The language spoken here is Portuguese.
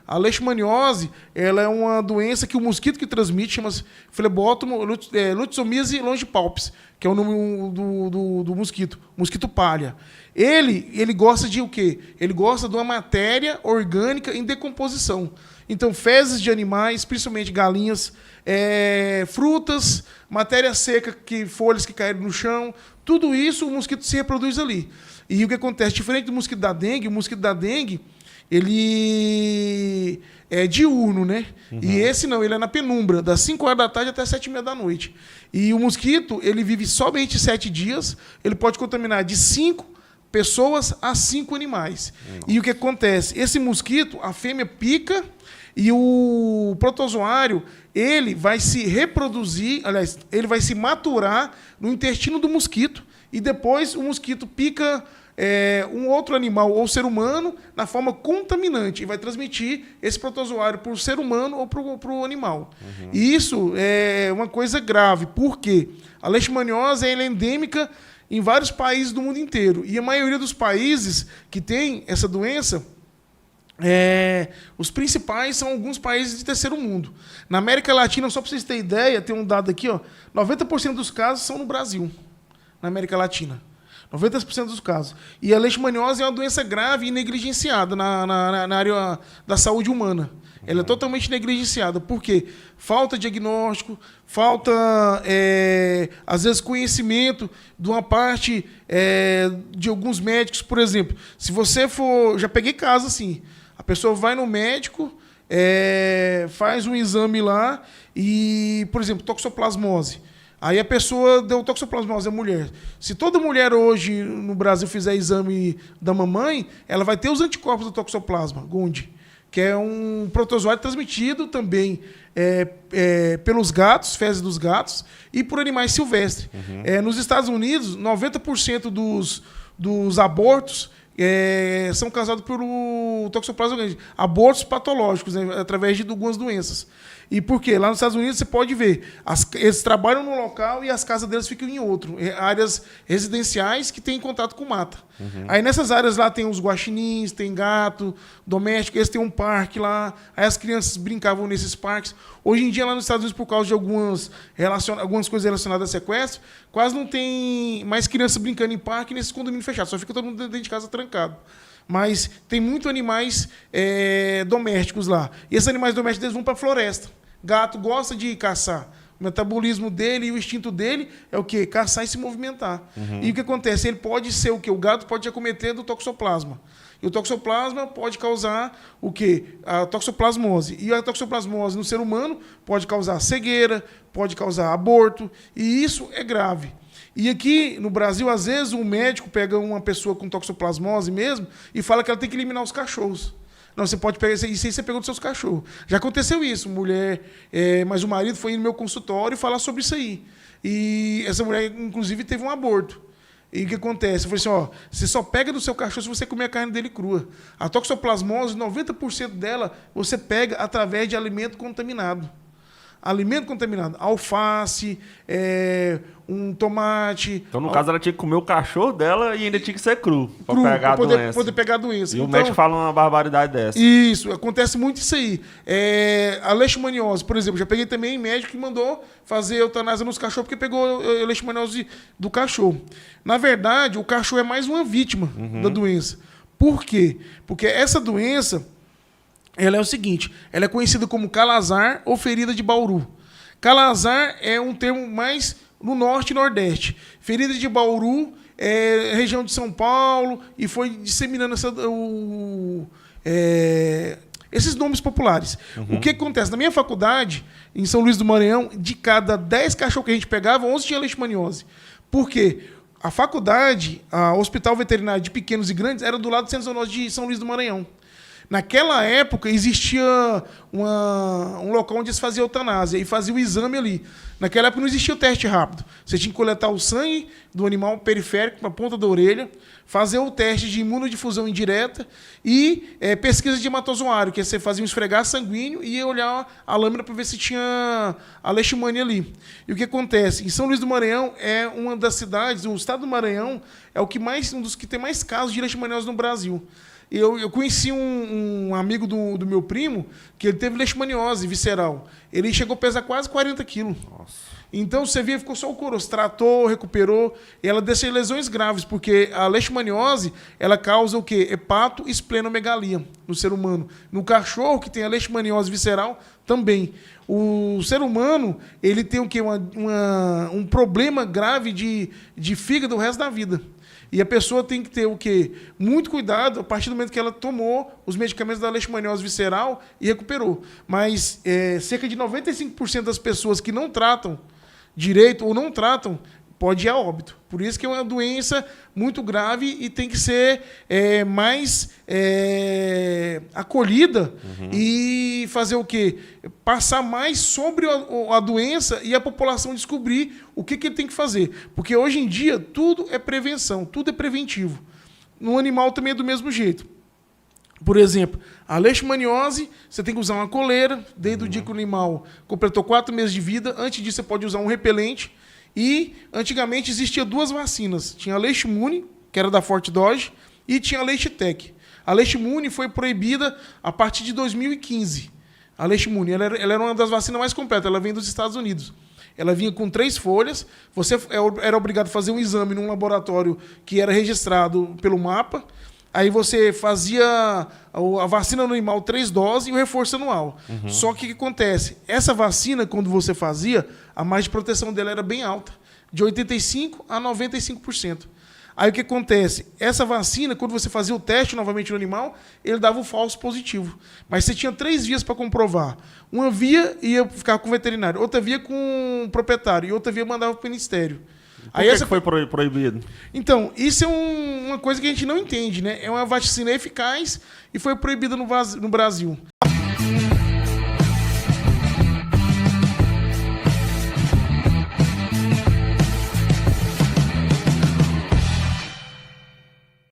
A leishmaniose, ela é uma doença que o mosquito que transmite, chama-se Phlebotomo lutzomyces longipalpis, que é o nome do mosquito, mosquito palha. Ele gosta de o quê? Ele gosta de uma matéria orgânica em decomposição. Então, fezes de animais, principalmente galinhas, frutas, matéria seca, folhas que caíram no chão, tudo isso o mosquito se reproduz ali. E o que acontece? Diferente do mosquito da dengue, o mosquito da dengue, ele é diurno, né? Uhum. E esse não, ele é na penumbra, das 5 horas da tarde até 7h30 da noite. E o mosquito, ele vive somente 7 dias, ele pode contaminar de 5 pessoas a 5 animais. E o que acontece? Esse mosquito, a fêmea pica e o protozoário, ele vai se reproduzir, aliás, ele vai se maturar no intestino do mosquito e depois o mosquito pica um outro animal ou ser humano na forma contaminante e vai transmitir esse protozoário para o ser humano ou para o animal. Uhum. E isso é uma coisa grave, porque a leishmaniose é endêmica em vários países do mundo inteiro. E a maioria dos países que tem essa doença, os principais são alguns países de terceiro mundo. Na América Latina, só para vocês terem ideia, tem um dado aqui, 90% dos casos são no Brasil, na América Latina. 90% dos casos. E a leishmaniose é uma doença grave e negligenciada na área da saúde humana. Ela é totalmente negligenciada. Por quê? Falta diagnóstico, falta, às vezes, conhecimento de uma parte de alguns médicos. Por exemplo, se você for... Já peguei caso assim. A pessoa vai no médico, faz um exame lá e, por exemplo, toxoplasmose. Aí a pessoa deu toxoplasmose à mulher. Se toda mulher hoje no Brasil fizer exame da mamãe, ela vai ter os anticorpos do toxoplasma gondii, que é um protozoário transmitido também pelos gatos, fezes dos gatos, e por animais silvestres. Uhum. Nos Estados Unidos, 90% dos abortos são causados pelo toxoplasma gondii. Abortos patológicos, né, através de algumas doenças. E por quê? Lá nos Estados Unidos você pode ver, eles trabalham num local e as casas deles ficam em outro. Áreas residenciais que têm contato com mata. Uhum. Aí nessas áreas lá tem os guaxinins, tem gato doméstico, eles têm um parque lá, aí as crianças brincavam nesses parques. Hoje em dia lá nos Estados Unidos, por causa de algumas coisas relacionadas a sequestro, quase não tem mais crianças brincando em parque nesses condomínios fechados, só fica todo mundo dentro de casa trancado. Mas tem muitos animais domésticos lá. E esses animais domésticos eles vão para a floresta. Gato gosta de caçar. O metabolismo dele e o instinto dele é o quê? Caçar e se movimentar. Uhum. E o que acontece? Ele pode ser o quê? O gato pode acometer do toxoplasma. E o toxoplasma pode causar o quê? A toxoplasmose. E a toxoplasmose no ser humano pode causar cegueira, pode causar aborto. E isso é grave. E aqui no Brasil, às vezes, um médico pega uma pessoa com toxoplasmose mesmo e fala que ela tem que eliminar os cachorros. Não, você pode pegar isso aí, você pegou dos seus cachorros. Já aconteceu isso, mulher, mas o marido foi no meu consultório falar sobre isso aí. E essa mulher, inclusive, teve um aborto. E o que acontece? Eu falei assim, você só pega do seu cachorro se você comer a carne dele crua. A toxoplasmose, 90% dela, você pega através de alimento contaminado. Alimento contaminado, alface, um tomate... Então, no caso, ela tinha que comer o cachorro dela e ainda tinha que ser cru para pegar a doença. Poder pegar a doença. E o médico fala uma barbaridade dessa. Isso, acontece muito isso aí. A leishmaniose, por exemplo, já peguei também médico que mandou fazer eutanásia nos cachorros porque pegou a leishmaniose do cachorro. Na verdade, o cachorro é mais uma vítima da doença. Por quê? Porque essa doença... Ela é o seguinte, ela é conhecida como calazar ou ferida de Bauru. Calazar é um termo mais no norte e nordeste. Ferida de Bauru é região de São Paulo e foi disseminando esses nomes populares. Uhum. O que acontece? Na minha faculdade, em São Luís do Maranhão, de cada 10 cachorros que a gente pegava, 11 tinha leishmaniose. Por quê? A faculdade, o Hospital Veterinário de Pequenos e Grandes, era do lado do Centro Zoonose de São Luís do Maranhão. Naquela época, existia um local onde eles faziam eutanásia e faziam o exame ali. Naquela época não existia o teste rápido. Você tinha que coletar o sangue do animal periférico na ponta da orelha, fazer o teste de imunodifusão indireta e pesquisa de hematozoário, que é você fazia um esfregar sanguíneo e ia olhar a lâmina para ver se tinha a leishmania ali. E o que acontece? Em São Luís do Maranhão é uma das cidades, o estado do Maranhão é um dos que tem mais casos de leishmaniose no Brasil. Eu conheci um amigo do meu primo que ele teve leishmaniose visceral. Ele chegou a pesar quase 40 quilos. Nossa. Então você via, ficou só o caroço, tratou, recuperou, e ela deixa lesões graves, porque a leishmaniose, ela causa o quê? Hepatoesplenomegalia no ser humano. No cachorro, que tem a leishmaniose visceral, também. O ser humano, ele tem o quê? Um problema grave de fígado o resto da vida. E a pessoa tem que ter o quê? Muito cuidado a partir do momento que ela tomou os medicamentos da leishmaniose visceral e recuperou. Mas cerca de 95% das pessoas que não tratam direito ou não tratam, pode ir a óbito. Por isso que é uma doença muito grave e tem que ser mais acolhida e fazer o quê? Passar mais sobre a doença e a população descobrir o que ele tem que fazer. Porque hoje em dia tudo é prevenção, tudo é preventivo. No animal também é do mesmo jeito. Por exemplo, a leishmaniose, você tem que usar uma coleira, desde o dia que o animal completou 4 meses de vida. Antes disso, você pode usar um repelente. E, antigamente, existia 2 vacinas. Tinha a Leishmune, que era da Fort Dodge, e tinha a Leishtec. A Leishmune foi proibida a partir de 2015. A Leishmune, ela era uma das vacinas mais completas. Ela vem dos Estados Unidos. Ela vinha com 3 folhas. Você era obrigado a fazer um exame num laboratório que era registrado pelo MAPA. Aí você fazia a vacina no animal 3 doses e o reforço anual. Só que o que acontece? Essa vacina, quando você fazia, a margem de proteção dela era bem alta, de 85% a 95%. Aí o que acontece? Essa vacina, quando você fazia o teste novamente no animal, ele dava o falso positivo. Mas você tinha 3 vias para comprovar. Uma via ia ficar com o veterinário, outra via com o proprietário e outra via mandava para o ministério. Por que foi proibido? Então, isso é uma coisa que a gente não entende, né? É uma vacina eficaz e foi proibida no Brasil.